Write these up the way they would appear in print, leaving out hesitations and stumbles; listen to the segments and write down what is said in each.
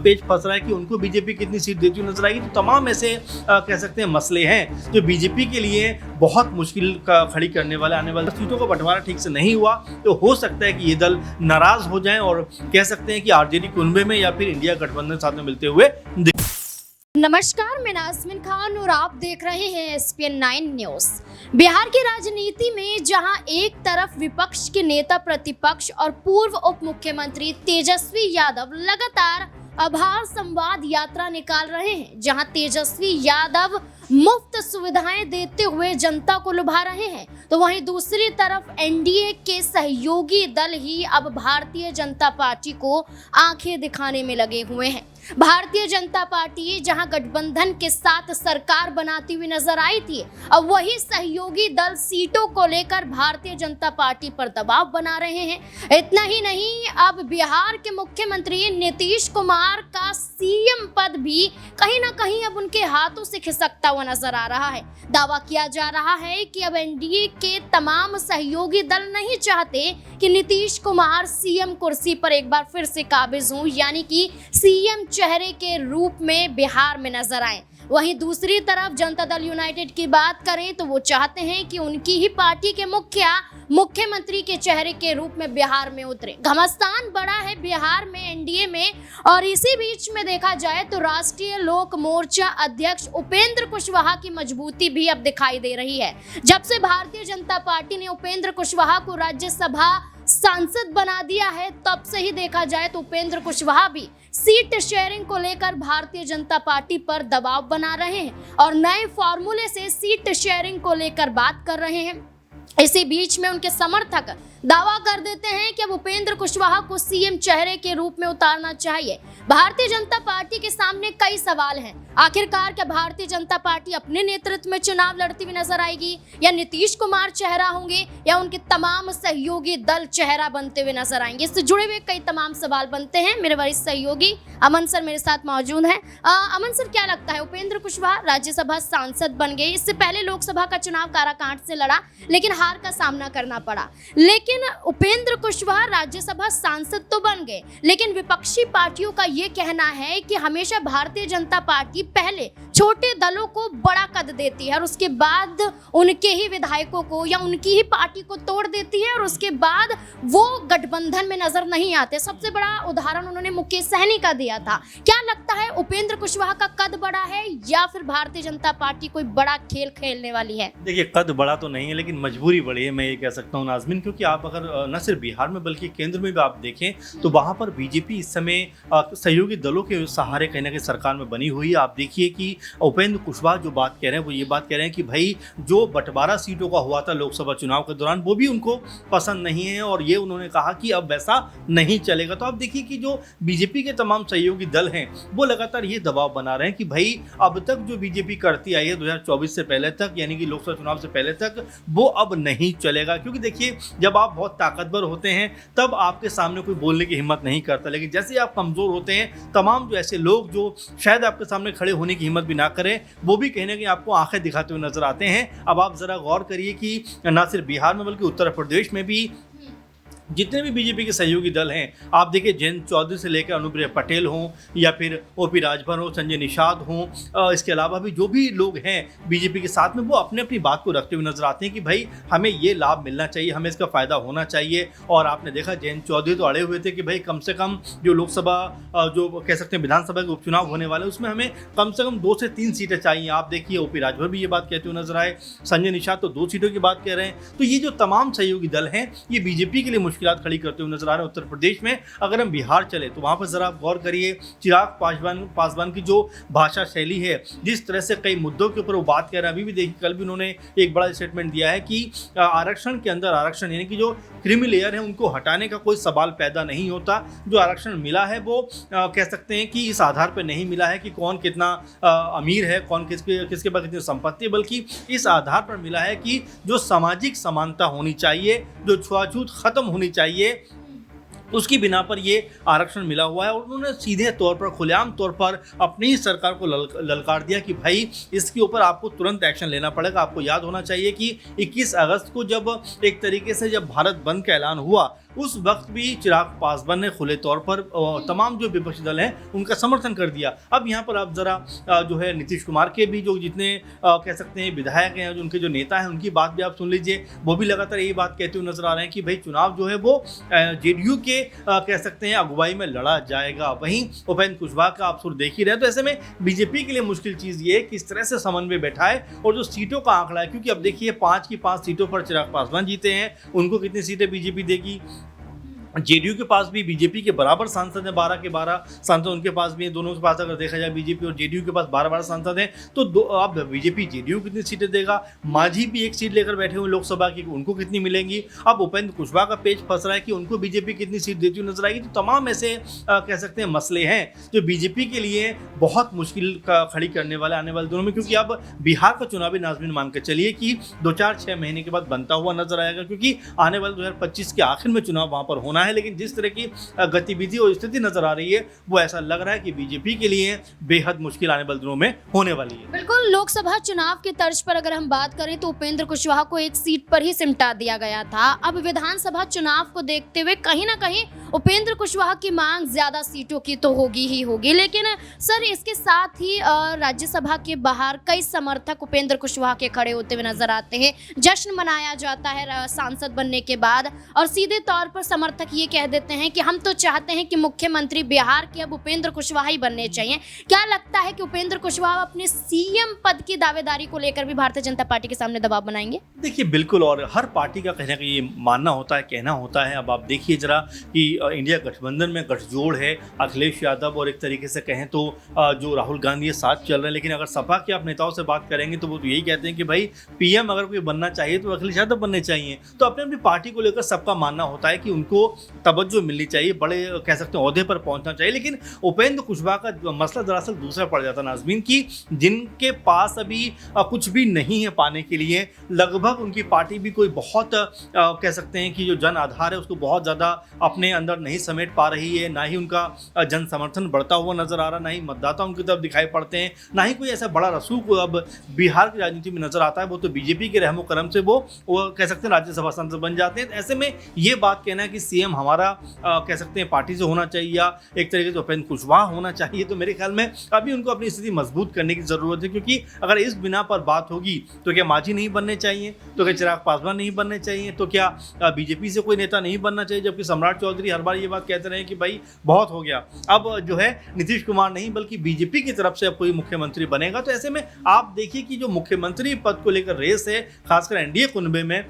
पेच फंस रहा है कि उनको बीजेपी कितनी सीट देती हुई नजर आएगी। तो तमाम ऐसे कह सकते हैं मसले हैं जो बीजेपी के लिए बहुत मुश्किल खड़ी करने वाले, आने वाले सीटों का बंटवारा ठीक से नहीं हुआ तो हो सकता है कि ये दल नाराज हो जाएं और कह सकते हैं कि आरजेडी कुनबे में या फिर इंडिया गठबंधन साथ में मिलते हुए। नमस्कार, मैं नाज़मीन खान और आप देख रहे हैं SPN 9 न्यूज। बिहार की राजनीति में जहां एक तरफ विपक्ष के नेता प्रतिपक्ष और पूर्व उप मुख्यमंत्री तेजस्वी यादव लगातार आभार संवाद यात्रा निकाल रहे हैं, जहां तेजस्वी यादव मुफ्त सुविधाएं देते हुए जनता को लुभा रहे हैं, तो वहीं दूसरी तरफ एनडीए के सहयोगी दल ही अब भारतीय जनता पार्टी को आंखें दिखाने में लगे हुए हैं। भारतीय जनता पार्टी जहां गठबंधन के साथ सरकार बनाती हुई नजर आई थी, अब वही सहयोगी दल सीटों को लेकर भारतीय जनता पार्टी पर दबाव बना रहे हैं। इतना ही नहीं, अब बिहार के मुख्यमंत्री नीतीश कुमार का सीएम पद भी कहीं ना कहीं अब उनके हाथों से खिसकता हुआ नजर आ रहा है। दावा किया जा रहा है कि अब एनडीए के तमाम सहयोगी दल नहीं चाहते कि नीतीश कुमार सीएम कुर्सी पर एक बार फिर से काबिज हों, यानी कि सीएम चेहरे के रूप में बिहार में नजर आए। वहीं दूसरी तरफ जनता दल यूनाइटेड की बात करें तो वो चाहते हैं कि उनकी ही पार्टी के मुख्यमंत्री के चेहरे के रूप में बिहार में उतरे। घमासान बड़ा है बिहार में एनडीए में, और इसी बीच में देखा जाए तो राष्ट्रीय लोक मोर्चा अध्यक्ष उपेंद्र कुशवाहा की मजबूती भी अब दिखाई दे रही है। जब से भारतीय जनता पार्टी ने उपेंद्र कुशवाहा को राज्यसभा सांसद बना दिया है, तब से ही देखा जाए तो उपेंद्र कुशवाहा भी सीट शेयरिंग को लेकर भारतीय जनता पार्टी पर दबाव बना रहे हैं और नए फॉर्मूले से सीट शेयरिंग को लेकर बात कर रहे हैं। इसी बीच में उनके समर्थक दावा कर देते हैं कि अब उपेंद्र कुशवाहा को सीएम चेहरे के रूप में उतारना चाहिए। भारतीय जनता पार्टी के सामने कई सवाल हैं। आखिरकार क्या भारतीय जनता पार्टी अपने नेतृत्व में चुनाव लड़ती हुई नजर आएगी, या नीतीश कुमार चेहरा होंगे, या उनके तमाम सहयोगी दल चेहरा बनते हुए नजर आएंगे? इससे जुड़े हुए कई तमाम सवाल बनते हैं। मेरे वरिष्ठ सहयोगी अमन सर मेरे साथ मौजूद हैं। अमन सर, क्या लगता है, उपेंद्र कुशवाहा राज्यसभा सांसद बन गए, इससे पहले लोकसभा का चुनाव काराकाट से लड़ा लेकिन हार का सामना करना पड़ा, लेकिन उपेंद्र कुशवाहा राज्यसभा सांसद तो बन गए, लेकिन विपक्षी पार्टियों का ये कहना है कि हमेशा भारतीय जनता पार्टी पहले छोटे दलों को बड़ा कद देती है और उसके बाद उनके ही विधायकों को या उनकी ही पार्टी को तोड़ देती है, और उसके बाद वो गठबंधन में नजर नहीं आते। सबसे बड़ा उदाहरण उन्होंने मुकेश सहनी का दिया था। क्या लगता है, उपेंद्र कुशवाहा का कद बड़ा है या फिर भारतीय जनता पार्टी कोई बड़ा खेल खेलने वाली है? देखिए, कद बड़ा तो नहीं है लेकिन मजबूरी बड़ी है, मैं ये कह सकता हूँ नाज़मीन, क्योंकि आप अगर न सिर्फ बिहार में बल्कि केंद्र में भी आप देखें तो वहाँ पर बीजेपी इस समय सहयोगी दलों के सहारे कहीं ना कहीं सरकार में बनी हुई है। आप देखिए कि उपेंद्र कुशवाहा जो बात कह रहे हैं वो ये बात कह रहे हैं कि भाई जो बंटवारा सीटों का हुआ था लोकसभा चुनाव के दौरान वो भी उनको पसंद नहीं है, और ये उन्होंने कहा कि अब वैसा नहीं चलेगा। तो आप देखिए कि जो बीजेपी के तमाम सहयोगी दल हैं वो लगातार ये दबाव बना रहे हैं कि भाई अब तक जो बीजेपी करती आई है 2024 से पहले तक, यानी कि लोकसभा चुनाव से पहले तक, वो अब नहीं चलेगा। क्योंकि देखिए, जब आप बहुत ताकतवर होते हैं तब आपके सामने कोई बोलने की हिम्मत नहीं करता, लेकिन जैसे आप कमजोर होते हैं, तमाम जो ऐसे लोग जो शायद आपके सामने खड़े होने की हिम्मत भी ना करें, वो भी कहीं ना कहीं आपको आंखें दिखाते हुए नजर आते हैं। अब आप जरा गौर करिए कि न सिर्फ बिहार में बल्कि उत्तर प्रदेश में भी जितने भी बीजेपी के सहयोगी दल हैं, आप देखिए जयंत चौधरी से लेकर अनुप्रिया पटेल हों या फिर ओपी राजभर हो, संजय निषाद हों, इसके अलावा भी जो भी लोग हैं बीजेपी के साथ में, वो अपने अपनी बात को रखते हुए नजर आते हैं कि भाई हमें ये लाभ मिलना चाहिए, हमें इसका फ़ायदा होना चाहिए। और आपने देखा जयंत चौधरी तो अड़े हुए थे कि भाई कम से कम जो लोकसभा जो कह सकते हैं विधानसभा के उपचुनाव होने वाले, उसमें हमें कम से कम 2 से 3 सीटें चाहिए। आप देखिए ओपी राजभर भी ये बात कहते हुए नजर आए, संजय निषाद तो 2 सीटों की बात कह रहे हैं। तो ये जो तमाम सहयोगी दल हैं ये बीजेपी के लिए मुश्किल खड़ी करते हुए नजर आ रहे हैं उत्तर प्रदेश में। अगर हम बिहार चले तो वहां पर जरा आप गौर करिए, चिराग पासवान की जो भाषा शैली है, जिस तरह से कई मुद्दों के ऊपर वो बात कर रहे हैं। अभी भी देखिए, कल भी उन्होंने एक बड़ा स्टेटमेंट दिया है कि आरक्षण के अंदर आरक्षण यानी कि जो क्रीमी लेयर है उनको हटाने का कोई सवाल पैदा नहीं होता। जो आरक्षण मिला है वो कह सकते हैं कि इस आधार पर नहीं मिला है कि कौन कितना अमीर है, कौन किसके पास कितनी संपत्ति, बल्कि इस आधार पर मिला है कि जो सामाजिक समानता होनी चाहिए, जो छुआछूत खत्म होनी चाहिए, उसकी बिना पर ये आरक्षण मिला हुआ है। और उन्होंने सीधे तौर पर खुलेआम तौर पर अपनी ही सरकार को ललकार दिया कि भाई इसके ऊपर आपको तुरंत एक्शन लेना पड़ेगा। आपको याद होना चाहिए कि 21 अगस्त को जब एक तरीके से जब भारत बंद का ऐलान हुआ उस वक्त भी चिराग पासवान ने खुले तौर पर तमाम जो विपक्षी दल हैं उनका समर्थन कर दिया। अब यहाँ पर आप जरा जो है नीतीश कुमार के भी जो जितने कह सकते हैं विधायक हैं, जो उनके जो नेता हैं, उनकी बात भी आप सुन लीजिए। वो भी लगातार यही बात कहते हुए नजर आ रहे हैं कि भाई चुनाव जो है वो जेडीयू के कह सकते हैं अगुवाई में लड़ा जाएगा। वहीं उपेंद्र कुशवाहा का आप सुर देख ही रहे हैं। तो ऐसे में बीजेपी के लिए मुश्किल चीज ये है कि किस तरह से समन्वय बैठाए और जो सीटों का आंकड़ा है, क्योंकि अब देखिए 5 की 5 सीटों पर चिराग पासवान जीते हैं, उनको कितनी सीटें बीजेपी देगी। जेडीयू के पास भी बीजेपी के बराबर सांसद हैं, 12 के 12 सांसद उनके पास भी हैं। दोनों के पास अगर देखा जाए बीजेपी और जेडीयू के पास 12 सांसद हैं, तो अब बीजेपी जेडीयू कितनी सीटें देगा। मांझी भी एक सीट लेकर बैठे हुए लोकसभा की, उनको कितनी मिलेंगी। अब उपेंद्र कुशवाहा का पेच फंस रहा है कि उनको बीजेपी कितनी सीट देती हुई नजर आएगी। तो तमाम ऐसे कह सकते हैं मसले हैं जो बीजेपी के लिए बहुत मुश्किल खड़ी करने वाले आने वाले दिनों में, क्योंकि अब बिहार का चुनावी नाज़मीन मानकर चलिए कि 2-4-6 महीने के बाद बनता हुआ नजर आएगा, क्योंकि आने वाले 2025 के आखिर में चुनाव वहां पर होना है। लेकिन जिस तरह की गतिविधि और स्थिति नजर आ रही है, वो ऐसा लग रहा है कि बीजेपी के लिए बेहद मुश्किल आने वाले दिनों में होने वाली है। बिल्कुल, लोकसभा चुनाव की तर्ज पर अगर हम बात करें तो उपेंद्र कुशवाहा को एक सीट पर ही सिमटा दिया गया था। अब विधानसभा चुनाव को देखते हुए कहीं ना कहीं उपेंद्र कुशवाहा की मांग ज्यादा सीटों की तो होगी ही होगी। लेकिन सर, इसके साथ ही राज्यसभा के बाहर कई समर्थक उपेंद्र कुशवाहा के खड़े होते हुए नजर आते हैं। जश्न मनाया जाता है सांसद बनने के बाद, और सीधे तौर पर समर्थक ये कह देते हैं कि हम तो चाहते हैं कि मुख्यमंत्री बिहार के अब उपेंद्र कुशवाहा ही बनने चाहिए। क्या लगता है कि उपेंद्र कुशवाहा अपने सीएम पद की दावेदारी को लेकर भी भारतीय जनता पार्टी के सामने दबाव बनाएंगे? देखिए बिल्कुल, और हर पार्टी का कहीं ना कहीं ये मानना होता है, कहना होता है। अब आप देखिए जरा कि इंडिया गठबंधन में गठजोड़ है, अखिलेश यादव और एक तरीके से कहें तो जो राहुल गांधी साथ चल रहे हैं। लेकिन अगर सपा के आप नेताओं से बात करेंगे तो वो तो यही कहते हैं कि भाई पीएम अगर कोई बनना चाहिए तो अखिलेश यादव बनने चाहिए। तो अपने अपनी पार्टी को लेकर सबका मानना होता है कि उनको तवज्जो मिलनी चाहिए, बड़े कह सकते हैं ओहदे पर पहुंचना चाहिए। लेकिन उपेंद्र कुशवाहा का मसला दरअसल दूसरा पड़ जाता नाज़मीन की जिनके पास अभी कुछ भी नहीं है पाने के लिए। लगभग उनकी पार्टी भी कोई बहुत कह सकते हैं कि जो जन आधार है उसको बहुत ज़्यादा अपने अंदर नहीं समेट पा रही है। ना ही उनका जन समर्थन बढ़ता हुआ नजर आ रहा, ना ही मतदाता उनकी तरफ दिखाई पड़ते हैं, ना ही कोई ऐसा बड़ा रसूख अब बिहार की राजनीति में नजर आता है। वो तो बीजेपी के रहमो करम से वो कह सकते हैं राज्यसभा सांसद बन जाते हैं। ऐसे में ये बात कहना है कि सीएम हमारा कह सकते हैं पार्टी से होना चाहिए या एक तरीके से उपेंद्र कुशवाहा होना चाहिए, तो मेरे ख्याल में अभी उनको अपनी स्थिति मजबूत करने की जरूरत है। क्योंकि अगर इस बिना पर बात होगी तो क्या मांझी नहीं बनने चाहिए, तो क्या चिराग पासवान नहीं बनने चाहिए, तो क्या बीजेपी से कोई नेता नहीं बनना चाहिए। जबकि सम्राट चौधरी हर बार ये बात कहते रहे कि भाई बहुत हो गया, अब जो है नीतीश कुमार नहीं बल्कि बीजेपी की तरफ से अब कोई मुख्यमंत्री बनेगा। तो ऐसे में आप देखिए कि जो मुख्यमंत्री पद को लेकर रेस है, खासकर एनडीए कुनबे में,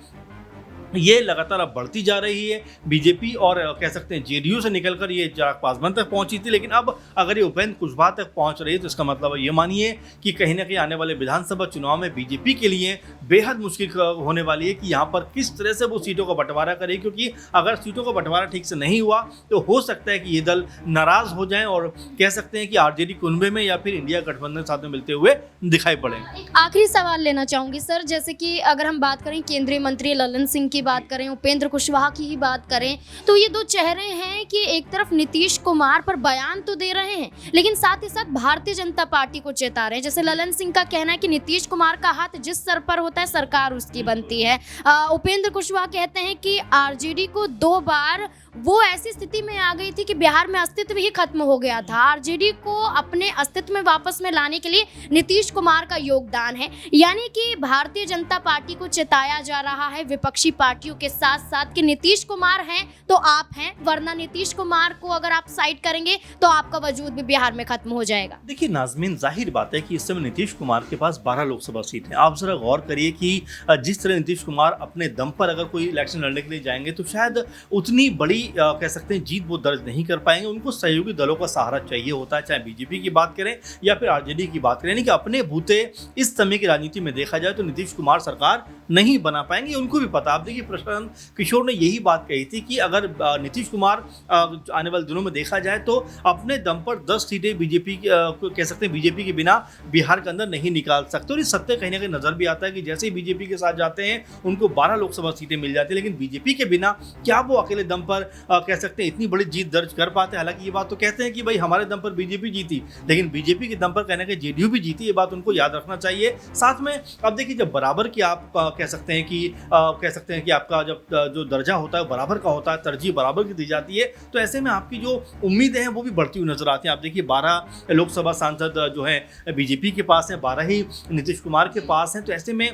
ये लगातार अब बढ़ती जा रही है। बीजेपी और कह सकते हैं जेडीयू से निकलकर ये चिराग पासवान तक पहुंची थी, लेकिन अब अगर ये उपेंद्र कुशवाहा तक पहुंच रही है तो इसका मतलब ये मानिए कि कहीं ना कहीं आने वाले विधानसभा चुनाव में बीजेपी के लिए बेहद मुश्किल होने वाली है कि यहाँ पर किस तरह से वो सीटों का बंटवारा करे। क्योंकि अगर सीटों का बंटवारा ठीक से नहीं हुआ तो हो सकता है कि ये दल नाराज हो जाएं और कह सकते हैं कि आरजेडी कुनबे में या फिर इंडिया गठबंधन साथ में मिलते हुए दिखाई पड़े। एक आखिरी सवाल लेना चाहूंगी सर, जैसे कि अगर हम बात करें केंद्रीय मंत्री ललन सिंह की बात करें, उपेंद्र कुशवाहा की ही बात करें, तो ये दो चेहरे हैं कि एक तरफ नीतीश कुमार पर बयान तो दे रहे हैं लेकिन साथ ही साथ भारतीय जनता पार्टी को चेता रहे हैं। जैसे ललन सिंह का कहना है कि नीतीश कुमार का हाथ जिस सर पर होता है सरकार उसकी बनती है। उपेंद्र कुशवाहा कहते हैं कि आरजेडी को 2 बार वो ऐसी स्थिति में आ गई थी कि बिहार में अस्तित्व ही खत्म हो गया था। आरजेडी को अपने अस्तित्व में वापस में लाने के लिए नीतीश कुमार का योगदान है। यानी कि भारतीय जनता पार्टी को चेताया जा रहा है विपक्षी पार्टियों के साथ साथ कि नीतीश कुमार हैं तो आप हैं, वरना नीतीश कुमार को अगर आप साइड करेंगे तो आपका वजूद भी बिहार में खत्म हो जाएगा। देखिए नाज़मीन, जाहिर बात है कि इस समय नीतीश कुमार के पास 12 लोकसभा सीट है। आप जरा गौर करिए कि जिस तरह नीतीश कुमार अपने दम पर अगर कोई इलेक्शन लड़ने के लिए जाएंगे तो शायद उतनी बड़ी कह सकते हैं जीत वो दर्ज नहीं कर पाएंगे। उनको सहयोगी दलों का सहारा चाहिए होता है, चाहे बीजेपी की बात करें या फिर आरजेडी की बात करें। यानी कि अपने बूते इस समय की राजनीति में देखा जाए तो नीतीश कुमार सरकार नहीं बना पाएंगे, उनको भी पता। आप देखिए प्रशांत किशोर ने यही बात कही थी कि अगर नीतीश कुमार आने वाले दिनों में देखा जाए तो अपने दम पर 10 सीटें बीजेपी कह सकते हैं बीजेपी के बिना बिहार के अंदर नहीं निकाल सकते। और इस सत्य कहीं ना कहीं नजर भी आता है कि जैसे ही बीजेपी के साथ जाते हैं उनको 12 लोकसभा सीटें मिल जाती है, लेकिन बीजेपी के बिना क्या वो अकेले दम पर कह सकते हैं इतनी बड़ी जीत दर्ज कर पाते। हालांकि ये बात तो कहते हैं कि भाई हमारे दम पर बीजेपी जीती, लेकिन बीजेपी के दम पर कहने के जेडीयू भी जीती, ये बात उनको याद रखना चाहिए। साथ में अब देखिए जब बराबर की आप कह सकते हैं कि आपका जब जो दर्जा होता है बराबर का होता है, तरजीह बराबर की दी जाती है, तो ऐसे में आपकी जो उम्मीदें हैं वो भी बढ़ती हुई नजर आती हैं। आप देखिए 12 लोकसभा सांसद जो हैं बीजेपी के पास हैं, 12 ही नीतीश कुमार के पास हैं। तो ऐसे में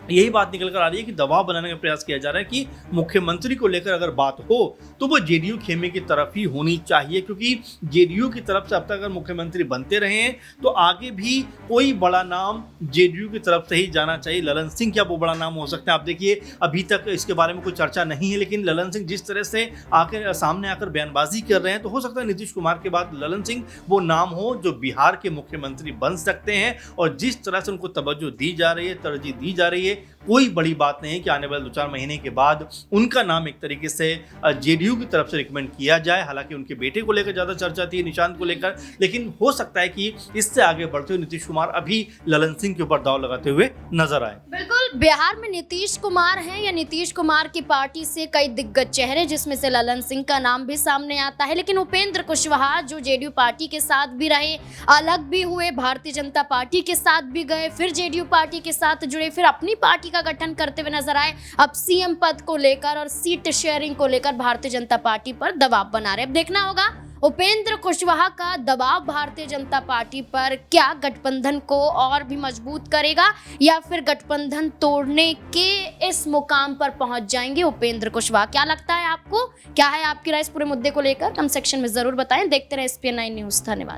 यही बात निकल कर आ रही है कि दबाव बनाने का प्रयास किया जा रहा है कि मुख्यमंत्री को लेकर अगर बात हो तो वो जेडीयू खेमे की तरफ ही होनी चाहिए, क्योंकि जेडीयू की तरफ से अब तक अगर मुख्यमंत्री बनते रहे हैं तो आगे भी कोई बड़ा नाम जेडीयू की तरफ से ही जाना चाहिए। ललन सिंह क्या वो बड़ा नाम हो सकते हैं? आप देखिए अभी तक इसके बारे में कोई चर्चा नहीं है, लेकिन ललन सिंह जिस तरह से सामने आकर बयानबाजी कर रहे हैं तो हो सकता है नीतीश कुमार के बाद ललन सिंह वो नाम हो जो बिहार के मुख्यमंत्री बन सकते हैं। और जिस तरह से उनको तवज्जो दी जा रही है, तरजीह दी जा रही है, कोई बड़ी बात नहीं है कि आने वाले 2-4 महीने के बाद उनका नाम एक तरीके से जेडीयू की तरफ से रिकमेंड किया जाए। हालांकि उनके बेटे को लेकर ज़्यादा चर्चा थी, निशांत को लेकर, लेकिन हो सकता है कि इससे आगे बढ़ते हुए नीतीश कुमार अभी ललन सिंह के ऊपर दाव लगाते हुए नजर आए। बिल्कुल, बिहार में नीतीश कुमार हैं या नीतीश कुमार की पार्टी से कई दिग्गज चेहरे, जिसमें से ललन सिंह का नाम भी सामने आता है, लेकिन उपेंद्र कुशवाहा जो जेडीयू पार्टी के साथ भी रहे, अलग भी हुए, भारतीय जनता पार्टी के साथ भी गए, फिर जेडीयू पार्टी के साथ जुड़े, फिर अपनी पार्टी का गठन करते हुए नजर आए। अब सीएम पद को लेकर और सीट शेयरिंग को लेकर भारतीय जनता पार्टी पर दबाव बना रहे। अब देखना होगा उपेंद्र कुशवाहा का दबाव भारतीय जनता पार्टी पर क्या गठबंधन को और भी मजबूत करेगा या फिर गठबंधन तोड़ने के इस मुकाम पर पहुंच जाएंगे उपेंद्र कुशवाहा। क्या लगता है आपको? क्या है आपकी राय इस पूरे मुद्दे को लेकर? कमेंट सेक्शन में जरूर बताएं। देखते रहे SPN9 न्यूज़। धन्यवाद।